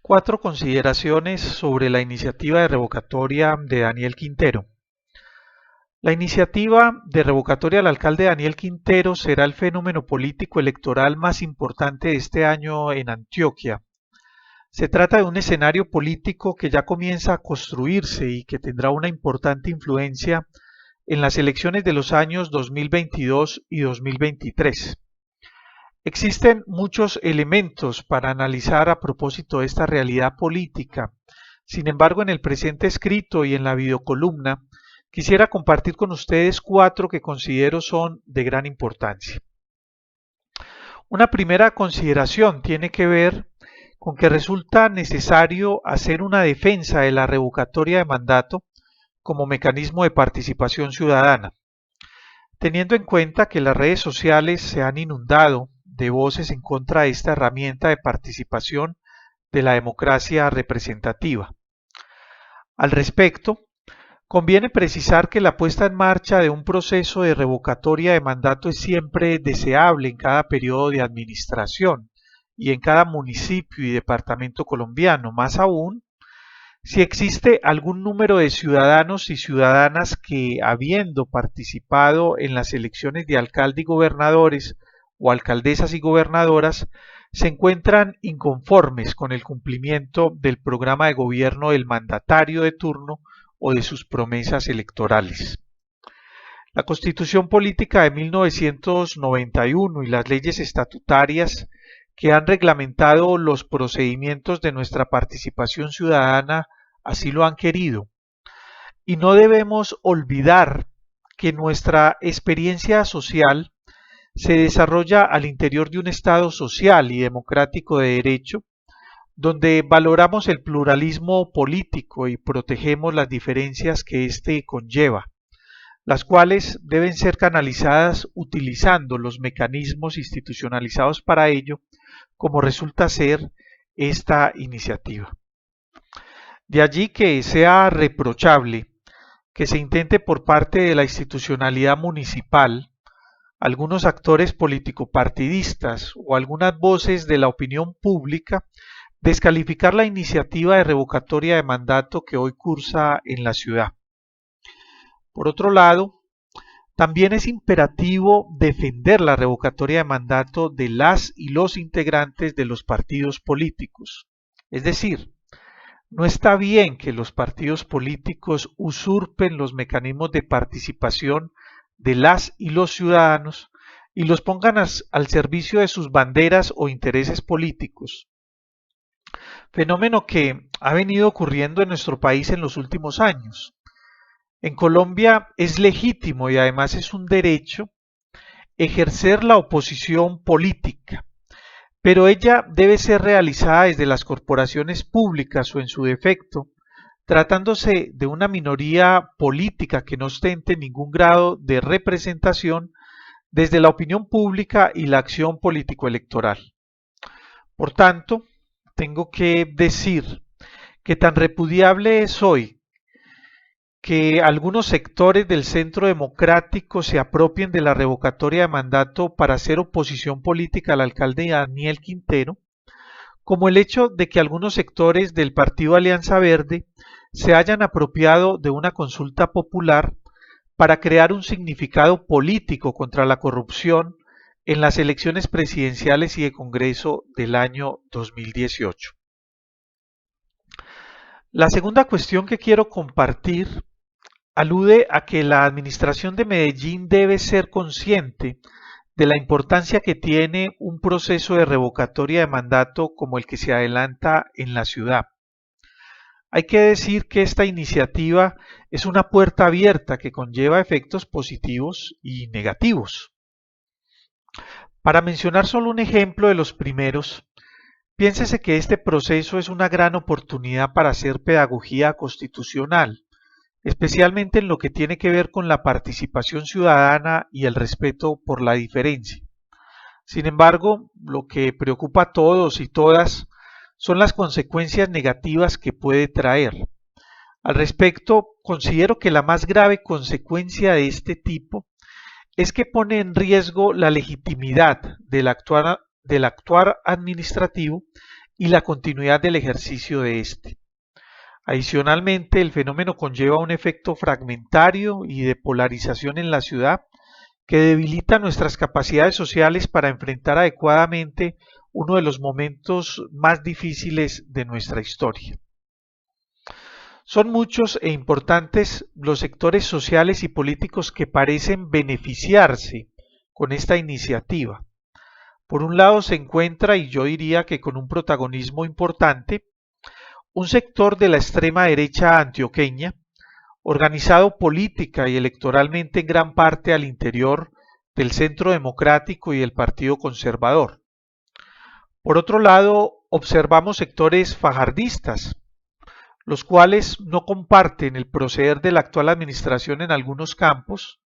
Cuatro consideraciones sobre la iniciativa de revocatoria de Daniel Quintero. La iniciativa de revocatoria al alcalde Daniel Quintero será el fenómeno político electoral más importante de este año en Antioquia. Se trata de un escenario político que ya comienza a construirse y que tendrá una importante influencia en las elecciones de los años 2022 y 2023. Existen muchos elementos para analizar a propósito de esta realidad política. Sin embargo, en el presente escrito y en la videocolumna, quisiera compartir con ustedes cuatro que considero son de gran importancia. Una primera consideración tiene que ver con que resulta necesario hacer una defensa de la revocatoria de mandato como mecanismo de participación ciudadana, teniendo en cuenta que las redes sociales se han inundado de voces en contra de esta herramienta de participación de la democracia representativa. Al respecto, conviene precisar que la puesta en marcha de un proceso de revocatoria de mandato es siempre deseable en cada periodo de administración y en cada municipio y departamento colombiano, más aún si existe algún número de ciudadanos y ciudadanas que, habiendo participado en las elecciones de alcalde y gobernadores o alcaldesas y gobernadoras, se encuentran inconformes con el cumplimiento del programa de gobierno del mandatario de turno o de sus promesas electorales. La Constitución Política de 1991 y las leyes estatutarias que han reglamentado los procedimientos de nuestra participación ciudadana así lo han querido. Y no debemos olvidar que nuestra experiencia social se desarrolla al interior de un Estado social y democrático de derecho, donde valoramos el pluralismo político y protegemos las diferencias que éste conlleva, las cuales deben ser canalizadas utilizando los mecanismos institucionalizados para ello, como resulta ser esta iniciativa. De allí que sea reprochable que se intente por parte de la institucionalidad municipal, algunos actores político-partidistas o algunas voces de la opinión pública descalificar la iniciativa de revocatoria de mandato que hoy cursa en la ciudad. Por otro lado, también es imperativo defender la revocatoria de mandato de las y los integrantes de los partidos políticos. Es decir, no está bien que los partidos políticos usurpen los mecanismos de participación de las y los ciudadanos y los pongan al servicio de sus banderas o intereses políticos. Fenómeno que ha venido ocurriendo en nuestro país en los últimos años. En Colombia es legítimo y además es un derecho ejercer la oposición política, pero ella debe ser realizada desde las corporaciones públicas o en su defecto, tratándose de una minoría política que no ostente ningún grado de representación desde la opinión pública y la acción político-electoral. Por tanto, tengo que decir que tan repudiable es hoy que algunos sectores del centro democrático se apropien de la revocatoria de mandato para hacer oposición política al alcalde Daniel Quintero, como el hecho de que algunos sectores del partido Alianza Verde se hayan apropiado de una consulta popular para crear un significado político contra la corrupción en las elecciones presidenciales y de Congreso del año 2018. La segunda cuestión que quiero compartir alude a que la administración de Medellín debe ser consciente de la importancia que tiene un proceso de revocatoria de mandato como el que se adelanta en la ciudad. Hay que decir que esta iniciativa es una puerta abierta que conlleva efectos positivos y negativos. Para mencionar solo un ejemplo de los primeros, piénsese que este proceso es una gran oportunidad para hacer pedagogía constitucional, especialmente en lo que tiene que ver con la participación ciudadana y el respeto por la diferencia. Sin embargo, lo que preocupa a todos y todas son las consecuencias negativas que puede traer. Al respecto, considero que la más grave consecuencia de este tipo es que pone en riesgo la legitimidad del actuar administrativo y la continuidad del ejercicio de éste. Adicionalmente, el fenómeno conlleva un efecto fragmentario y de polarización en la ciudad que debilita nuestras capacidades sociales para enfrentar adecuadamente uno de los momentos más difíciles de nuestra historia. Son muchos e importantes los sectores sociales y políticos que parecen beneficiarse con esta iniciativa. Por un lado se encuentra, y yo diría que con un protagonismo importante, un sector de la extrema derecha antioqueña, organizado política y electoralmente en gran parte al interior del Centro Democrático y del Partido Conservador. Por otro lado, observamos sectores fajardistas, los cuales no comparten el proceder de la actual administración en algunos campos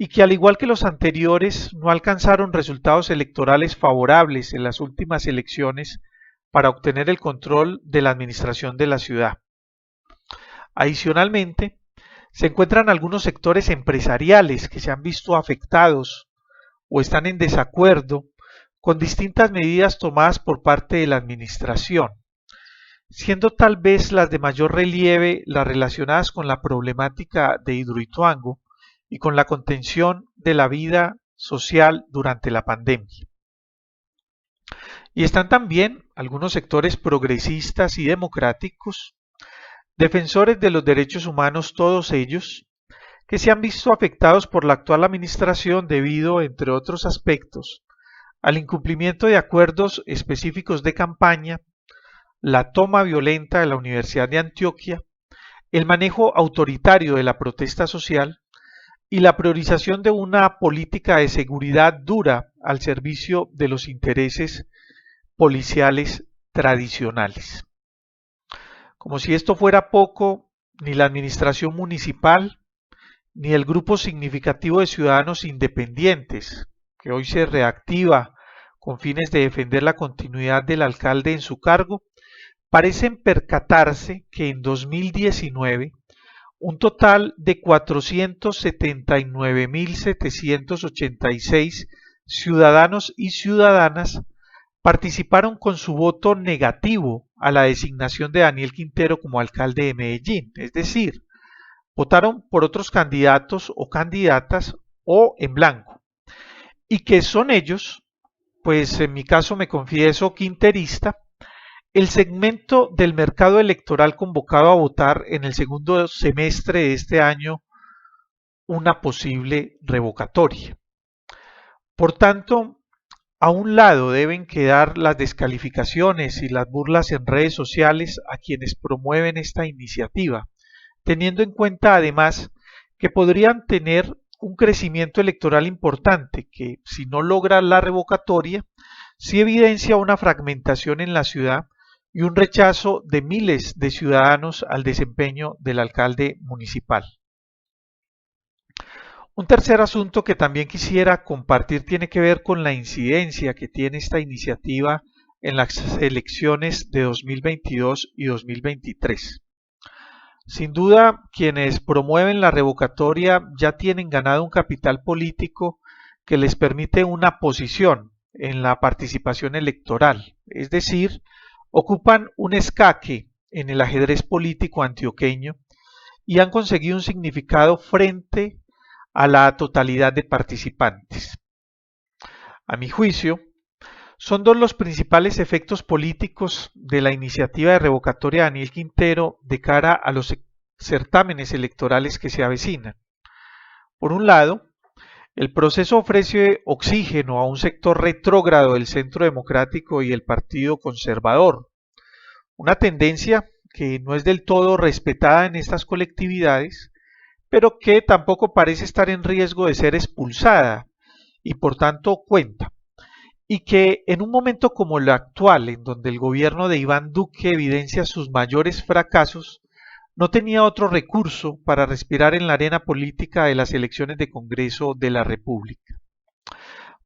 y que al igual que los anteriores no alcanzaron resultados electorales favorables en las últimas elecciones para obtener el control de la administración de la ciudad. Adicionalmente, se encuentran algunos sectores empresariales que se han visto afectados o están en desacuerdo con distintas medidas tomadas por parte de la administración, siendo tal vez las de mayor relieve las relacionadas con la problemática de Hidroituango y con la contención de la vida social durante la pandemia. Y están también algunos sectores progresistas y democráticos, defensores de los derechos humanos todos ellos, que se han visto afectados por la actual administración debido, entre otros aspectos, al incumplimiento de acuerdos específicos de campaña, la toma violenta de la Universidad de Antioquia, el manejo autoritario de la protesta social y la priorización de una política de seguridad dura al servicio de los intereses policiales tradicionales. Como si esto fuera poco, ni la administración municipal, ni el grupo significativo de ciudadanos independientes, que hoy se reactiva con fines de defender la continuidad del alcalde en su cargo, parecen percatarse que en 2019 un total de 479.786 ciudadanos y ciudadanas participaron con su voto negativo a la designación de Daniel Quintero como alcalde de Medellín, es decir, votaron por otros candidatos o candidatas o en blanco, y que son ellos, pues en mi caso me confieso quinterista, el segmento del mercado electoral convocado a votar en el segundo semestre de este año una posible revocatoria. Por tanto, a un lado deben quedar las descalificaciones y las burlas en redes sociales a quienes promueven esta iniciativa, teniendo en cuenta además que podrían tener un crecimiento electoral importante que, si no logra la revocatoria, sí evidencia una fragmentación en la ciudad y un rechazo de miles de ciudadanos al desempeño del alcalde municipal. Un tercer asunto que también quisiera compartir tiene que ver con la incidencia que tiene esta iniciativa en las elecciones de 2022 y 2023. Sin duda, quienes promueven la revocatoria ya tienen ganado un capital político que les permite una posición en la participación electoral, es decir, ocupan un escaque en el ajedrez político antioqueño y han conseguido un significado frente a la totalidad de participantes. A mi juicio, son dos los principales efectos políticos de la iniciativa de revocatoria de Daniel Quintero de cara a los certámenes electorales que se avecinan. Por un lado, el proceso ofrece oxígeno a un sector retrógrado del Centro Democrático y el Partido Conservador, una tendencia que no es del todo respetada en estas colectividades, pero que tampoco parece estar en riesgo de ser expulsada y por tanto cuenta, y que en un momento como el actual, en donde el gobierno de Iván Duque evidencia sus mayores fracasos, no tenía otro recurso para respirar en la arena política de las elecciones de Congreso de la República.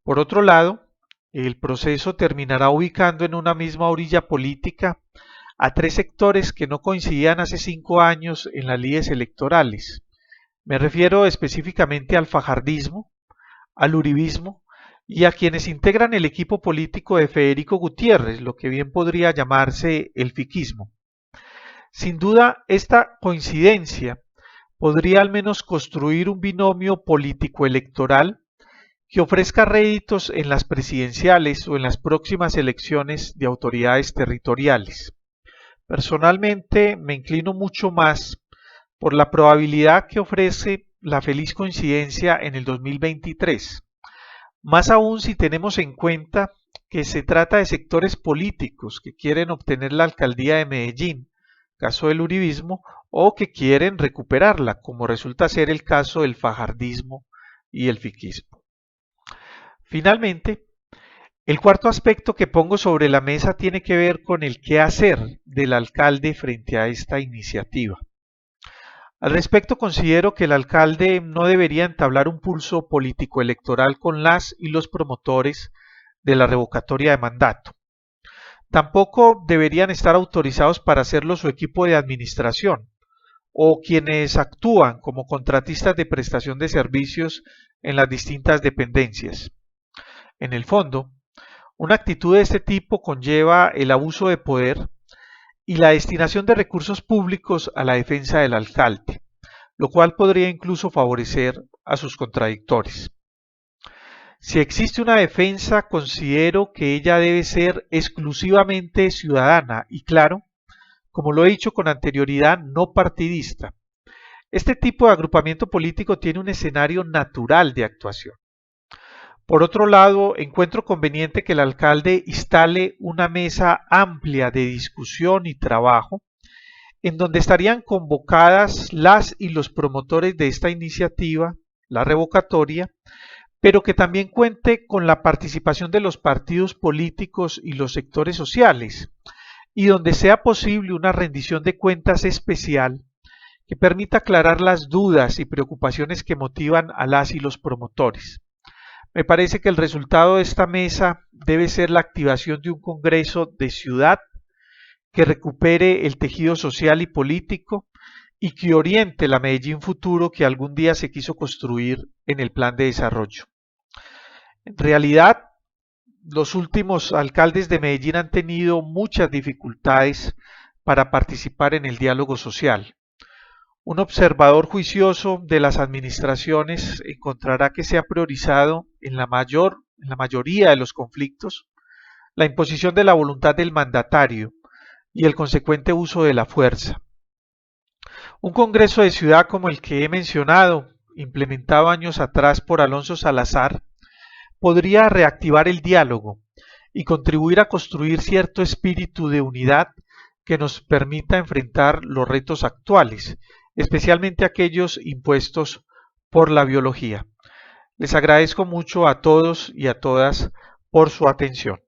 Por otro lado, el proceso terminará ubicando en una misma orilla política a tres sectores que no coincidían hace 5 años en las lides electorales. Me refiero específicamente al fajardismo, al uribismo y a quienes integran el equipo político de Federico Gutiérrez, lo que bien podría llamarse el fiquismo. Sin duda, esta coincidencia podría al menos construir un binomio político-electoral que ofrezca réditos en las presidenciales o en las próximas elecciones de autoridades territoriales. Personalmente me inclino mucho más por la probabilidad que ofrece la feliz coincidencia en el 2023, más aún si tenemos en cuenta que se trata de sectores políticos que quieren obtener la alcaldía de Medellín, caso del uribismo, o que quieren recuperarla, como resulta ser el caso del fajardismo y el fiquismo. Finalmente, el cuarto aspecto que pongo sobre la mesa tiene que ver con el qué hacer del alcalde frente a esta iniciativa. Al respecto, considero que el alcalde no debería entablar un pulso político-electoral con las y los promotores de la revocatoria de mandato. Tampoco deberían estar autorizados para hacerlo su equipo de administración o quienes actúan como contratistas de prestación de servicios en las distintas dependencias. En el fondo, una actitud de este tipo conlleva el abuso de poder y la destinación de recursos públicos a la defensa del alcalde, lo cual podría incluso favorecer a sus contradictores. Si existe una defensa, considero que ella debe ser exclusivamente ciudadana y, claro, como lo he dicho con anterioridad, no partidista. Este tipo de agrupamiento político tiene un escenario natural de actuación. Por otro lado, encuentro conveniente que el alcalde instale una mesa amplia de discusión y trabajo en donde estarían convocadas las y los promotores de esta iniciativa, la revocatoria, pero que también cuente con la participación de los partidos políticos y los sectores sociales, y donde sea posible una rendición de cuentas especial que permita aclarar las dudas y preocupaciones que motivan a las y los promotores. Me parece que el resultado de esta mesa debe ser la activación de un Congreso de Ciudad que recupere el tejido social y político y que oriente la Medellín futuro que algún día se quiso construir en el plan de desarrollo. En realidad, los últimos alcaldes de Medellín han tenido muchas dificultades para participar en el diálogo social. Un observador juicioso de las administraciones encontrará que se ha priorizado en la mayoría de los conflictos la imposición de la voluntad del mandatario y el consecuente uso de la fuerza. Un congreso de ciudad como el que he mencionado, implementado años atrás por Alonso Salazar, podría reactivar el diálogo y contribuir a construir cierto espíritu de unidad que nos permita enfrentar los retos actuales, especialmente aquellos impuestos por la biología. Les agradezco mucho a todos y a todas por su atención.